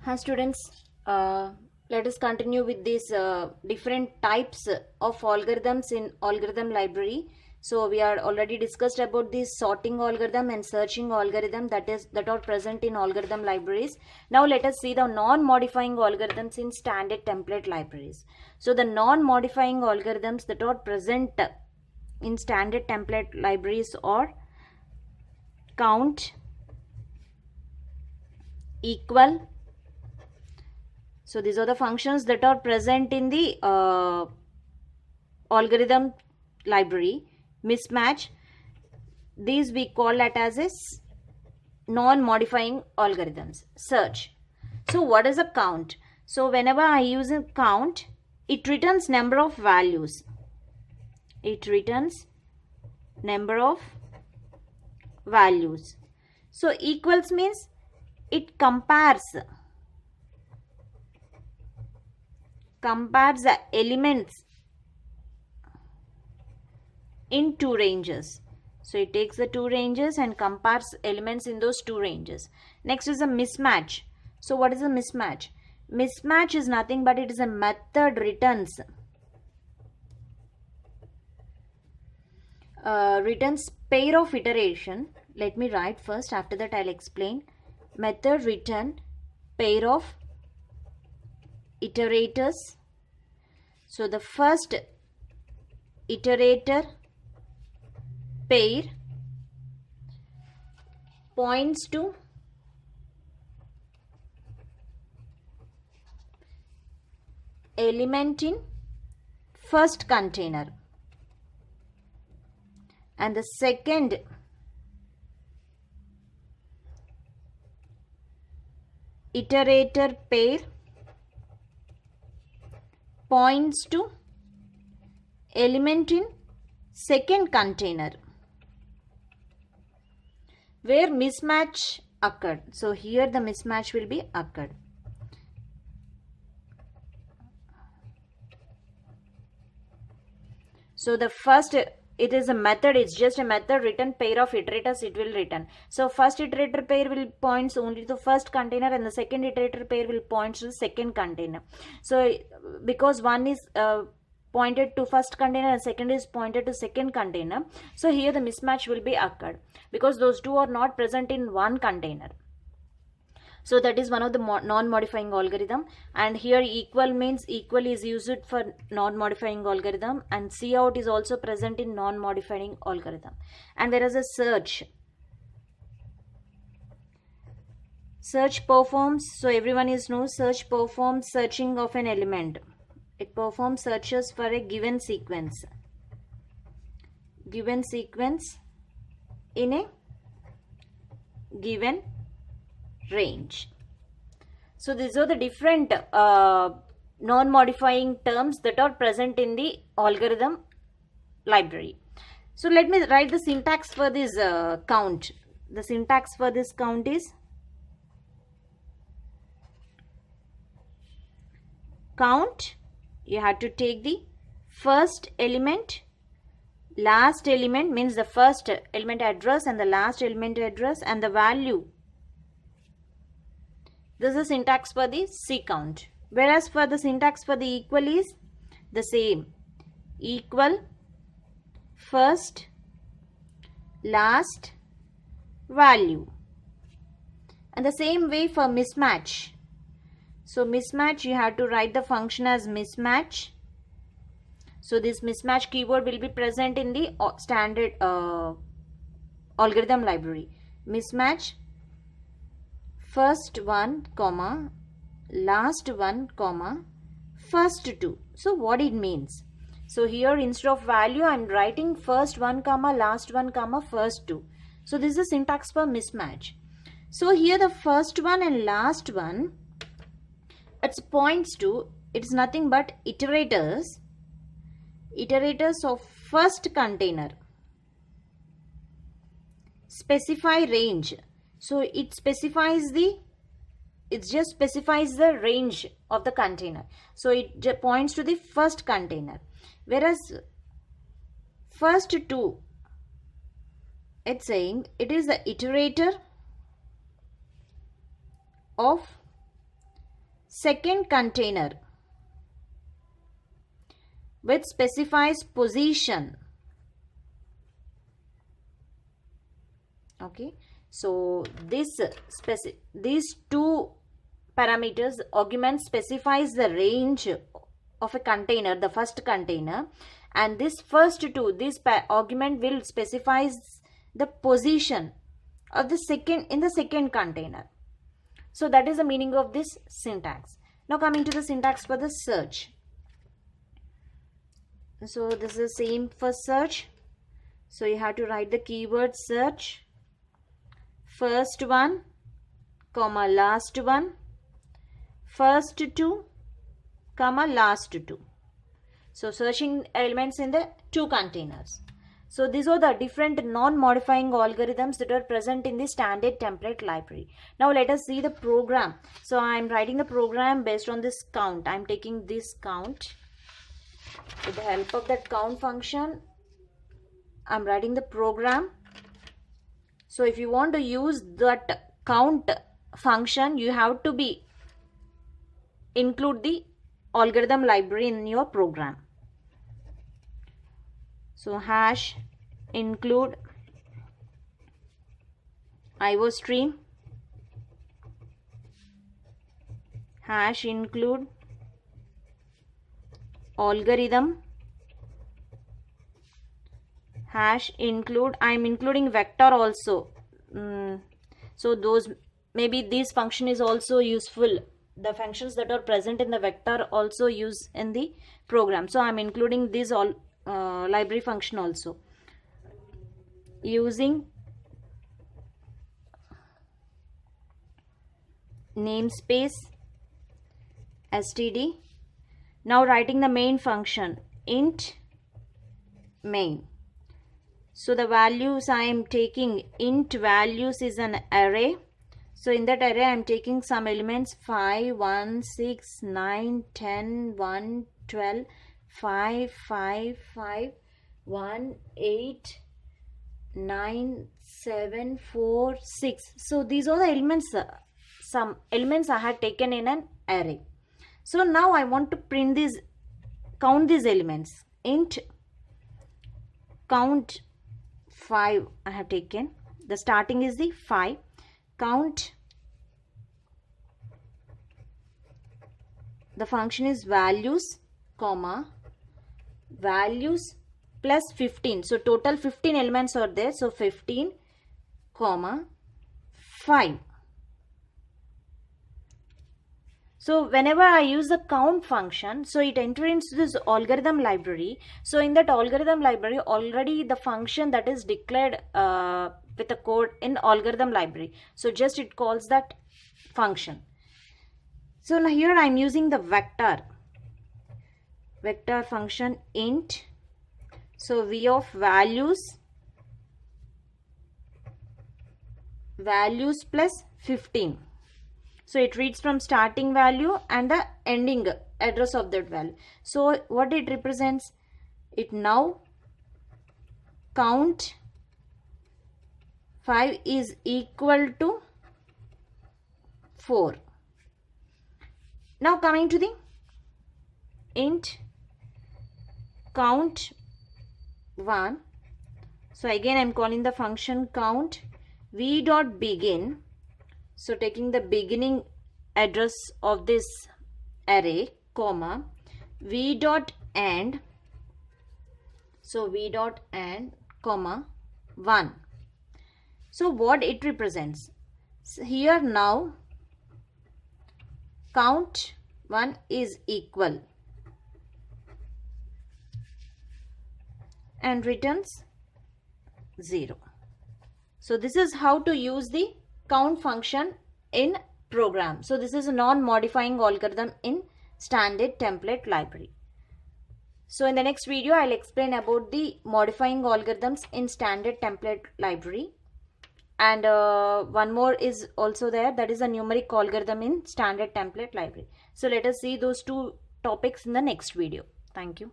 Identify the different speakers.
Speaker 1: Hi students, let us continue with these different types of algorithms in algorithm library. So we are already discussed about this sorting algorithm and searching algorithm that are present in algorithm libraries. Now let us see the non-modifying algorithms in standard template libraries. So the non-modifying algorithms that are present in standard template libraries are count, equal. So these are the functions that are present in the algorithm library. Mismatch, these we call that as non-modifying algorithms. Search. So what is a count? So whenever I use a count, it returns number of values. It returns number of values. So equals means it compares the elements in two ranges. So it takes the two ranges and compares elements in those two ranges. Next is a mismatch. So what is a mismatch? Mismatch is nothing but it is a method returns pair of iteration. Let me write first, after that I'll explain. Method return pair of iterators. So the first iterator pair points to element in first container, and the second iterator pair points to element in second container where mismatch occurred. So here the mismatch will be occurred. So the first, it is a method, it's just a method return pair of iterators it will return. So first iterator pair will points only to the first container and the second iterator pair will point to the second container. So because one is pointed to first container and second is pointed to second container, so here the mismatch will be occurred because those two are not present in one container. So that is one of the non-modifying algorithm. And here equal means equal is used for non-modifying algorithm, and cout is also present in non-modifying algorithm. And whereas a search performs, so everyone is knows search performs searching of an element. It performs searches for a given sequence in a given range. So these are the different non-modifying terms that are present in the algorithm library. So let me write the syntax for this count. The syntax for this count is count. You have to take the first element, last element means the first element address and the last element address and the value. This is the syntax for the count. Whereas for the syntax for the equal is the same. Equal, first, last, value. And the same way for mismatch. So mismatch, you have to write the function as mismatch. So this mismatch keyword will be present in the standard algorithm library. Mismatch, first one, comma, last one, comma, first two. So what it means? So here instead of value, I am writing first one, comma, last one, comma, first two. So this is the syntax for mismatch. So here the first one and last one, it points to, it's nothing but iterators of first container. Specify range. So it just specifies the range of the container. So it points to the first container. Whereas first two, it's saying it is the iterator of second container which specifies position. Okay, so these two parameters, argument specifies the range of a container, the first container, and this first two, this argument will specifies the position of the second in the second container. So that is the meaning of this syntax. Now coming to the syntax for the search. So this is the same for search. So you have to write the keyword search, first one, comma last one, first two, comma last two. So searching elements in the two containers. So these are the different non-modifying algorithms that are present in the standard template library. Now let us see the program. So I am writing the program based on this count. I am taking this count. With the help of that count function, I am writing the program. So if you want to use that count function, you have to include the algorithm library in your program. So hash include IO stream, hash include algorithm, hash include, I am including vector also. So those, maybe this function is also useful. The functions that are present in the vector also use in the program. So I am including this all library function also. Using namespace std. Now writing the main function int main. So the values I am taking, int values is an array. So in that array I am taking some elements 5, 1, 6, 9, 10, 1, 12, 5, 5, 5, 1, 8, 9, 7, 4, 6. So these are the elements, some elements I had taken in an array. So now I want to print these, count these elements. Int count 5 I have taken. The starting is the 5. Count, the function is values, comma, values plus 15. So total 15 elements are there. So 15, comma, 5. So whenever I use the count function, so it enters into this algorithm library. So in that algorithm library, already the function that is declared with the code in algorithm library. So just it calls that function. So now here I am using the vector function int. So v of values plus 15. So it reads from starting value and the ending address of that value. So what it represents? It now count 5 is equal to 4. Now coming to the int count 1. So again I am calling the function count v dot begin. So taking the beginning address of this array, comma, v dot end. So v dot end, comma, 1. So what it represents? So here now count 1 is equal and returns 0. So this is how to use the count function in program. So this is a non-modifying algorithm in standard template library. So in the next video I'll explain about the modifying algorithms in standard template library, and one more is also there, that is a numeric algorithm in standard template library. So let us see those two topics in the next video. Thank you.